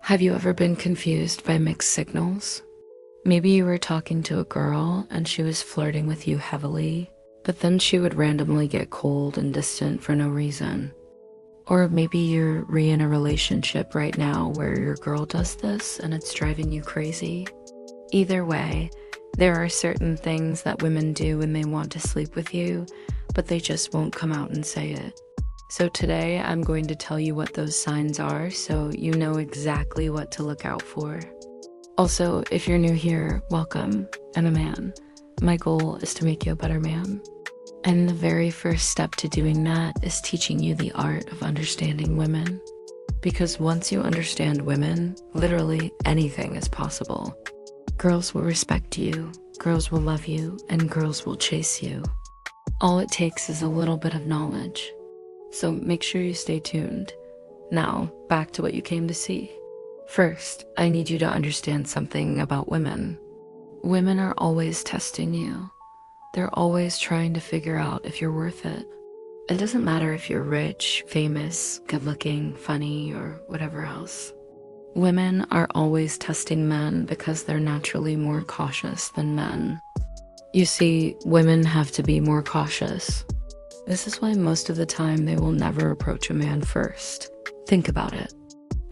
Have you ever been confused by mixed signals? Maybe you were talking to a girl and she was flirting with you heavily, but then she would randomly get cold and distant for no reason. Or maybe you're in a relationship right now where your girl does this and it's driving you crazy. Either way, there are certain things that women do when they want to sleep with you, but they just won't come out and say it. So today I'm going to tell you what those signs are so you know exactly what to look out for. Also, if you're new here, welcome. I'm a man. My goal is to make you a better man. And the very first step to doing that is teaching you the art of understanding women. Because once you understand women, literally anything is possible. Girls will respect you, girls will love you, and girls will chase you. All it takes is a little bit of knowledge. So make sure you stay tuned. Now, back to what you came to see. First, I need you to understand something about women. Women are always testing you. They're always trying to figure out if you're worth it. It doesn't matter if you're rich, famous, good-looking, funny, or whatever else. Women are always testing men because they're naturally more cautious than men. You see, women have to be more cautious. This is why most of the time they will never approach a man first. Think about it.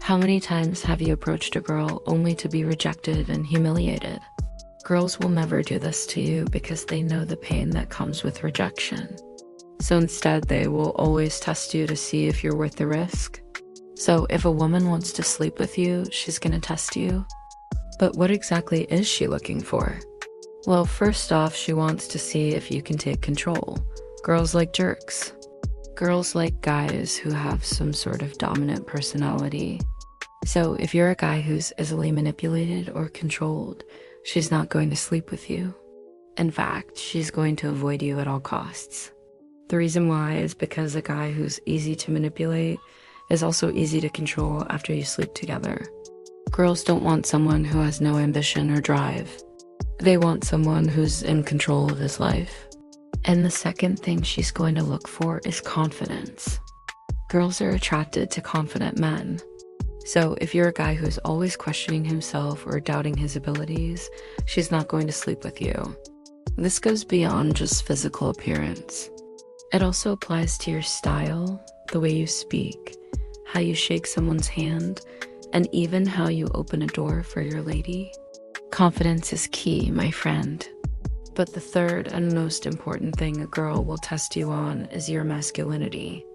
How many times have you approached a girl only to be rejected and humiliated? Girls will never do this to you because they know the pain that comes with rejection. So instead, they will always test you to see if you're worth the risk. So if a woman wants to sleep with you, she's gonna test you. But what exactly is she looking for? Well, first off, she wants to see if you can take control. Girls like jerks. Girls like guys who have some sort of dominant personality. So if you're a guy who's easily manipulated or controlled, she's not going to sleep with you. In fact, she's going to avoid you at all costs. The reason why is because a guy who's easy to manipulate is also easy to control after you sleep together. Girls don't want someone who has no ambition or drive. They want someone who's in control of his life. And the second thing she's going to look for is confidence. Girls are attracted to confident men. So if you're a guy who's always questioning himself or doubting his abilities, she's not going to sleep with you. This goes beyond just physical appearance. It also applies to your style, the way you speak, how you shake someone's hand, and even how you open a door for your lady. Confidence is key, my friend. But the third and most important thing a girl will test you on is your masculinity.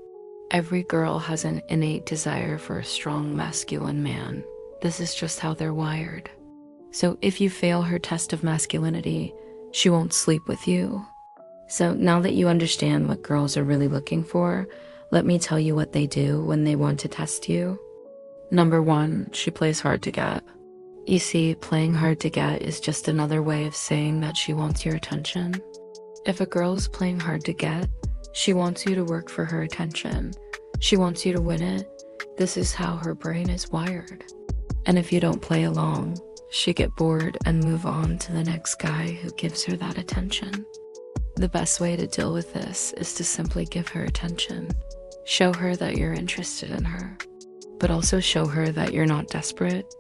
Every girl has an innate desire for a strong masculine man. This is just how they're wired. So if you fail her test of masculinity, she won't sleep with you. So now that you understand what girls are really looking for, let me tell you what they do when they want to test you. Number 1, she plays hard to get. You see, playing hard to get is just another way of saying that she wants your attention. If a girl's playing hard to get, she wants you to work for her attention. She wants you to win it. This is how her brain is wired. And if you don't play along, she get bored and move on to the next guy who gives her that attention. The best way to deal with this is to simply give her attention. Show her that you're interested in her, but also show her that you're not desperate.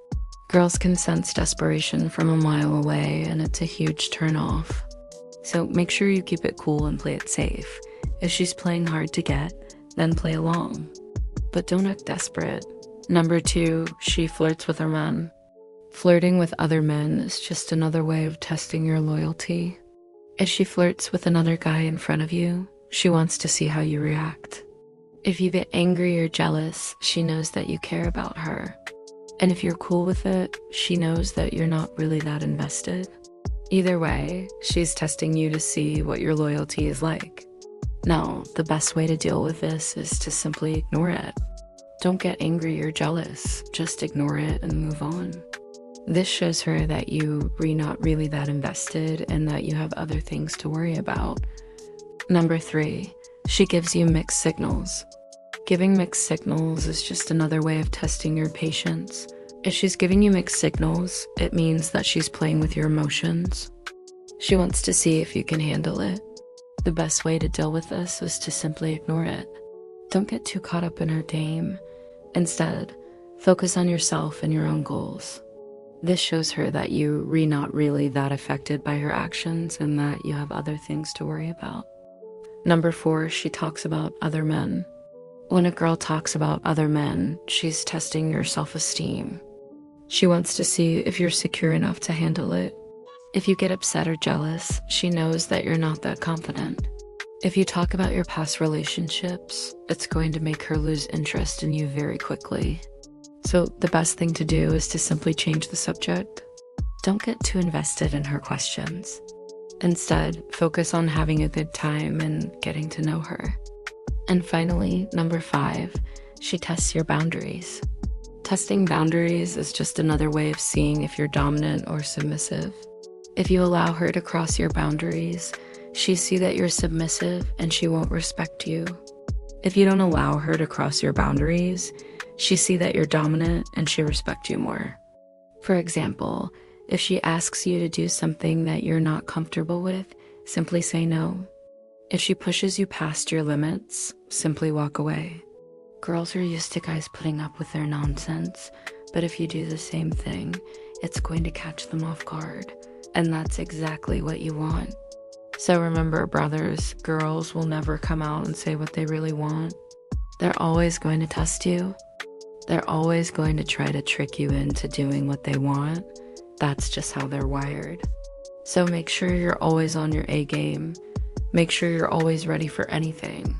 Girls can sense desperation from a mile away, and it's a huge turn-off. So make sure you keep it cool and play it safe. If she's playing hard to get, then play along. But don't act desperate. Number 2, she flirts with her men. Flirting with other men is just another way of testing your loyalty. If she flirts with another guy in front of you, she wants to see how you react. If you get angry or jealous, she knows that you care about her. And if you're cool with it, she knows that you're not really that invested. Either way, she's testing you to see what your loyalty is like. Now, the best way to deal with this is to simply ignore it. Don't get angry or jealous, just ignore it and move on. This shows her that you're not really that invested and that you have other things to worry about. Number 3, she gives you mixed signals. Giving mixed signals is just another way of testing your patience. If she's giving you mixed signals, it means that she's playing with your emotions. She wants to see if you can handle it. The best way to deal with this is to simply ignore it. Don't get too caught up in her game. Instead, Focus on yourself and your own goals. This shows her that you're not really that affected by her actions and that you have other things to worry about. Number 4, she talks about other men. When a girl talks about other men, she's testing your self-esteem. She wants to see if you're secure enough to handle it. If you get upset or jealous, she knows that you're not that confident. If you talk about your past relationships, it's going to make her lose interest in you very quickly. So the best thing to do is to simply change the subject. Don't get too invested in her questions. Instead, focus on having a good time and getting to know her. And finally, number 5, she tests your boundaries. Testing boundaries is just another way of seeing if you're dominant or submissive. If you allow her to cross your boundaries, she sees that you're submissive and she won't respect you. If you don't allow her to cross your boundaries, she sees that you're dominant and she respects you more. For example, if she asks you to do something that you're not comfortable with, simply say no. If she pushes you past your limits, simply walk away. Girls are used to guys putting up with their nonsense, but if you do the same thing, it's going to catch them off guard, and that's exactly what you want. So remember, brothers, girls will never come out and say what they really want. They're always going to test you. They're always going to try to trick you into doing what they want. That's just how they're wired. So make sure you're always on your A game. Make sure you're always ready for anything.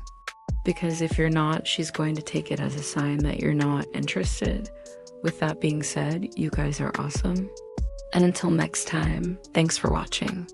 Because if you're not, she's going to take it as a sign that you're not interested. With that being said, you guys are awesome. And until next time, thanks for watching.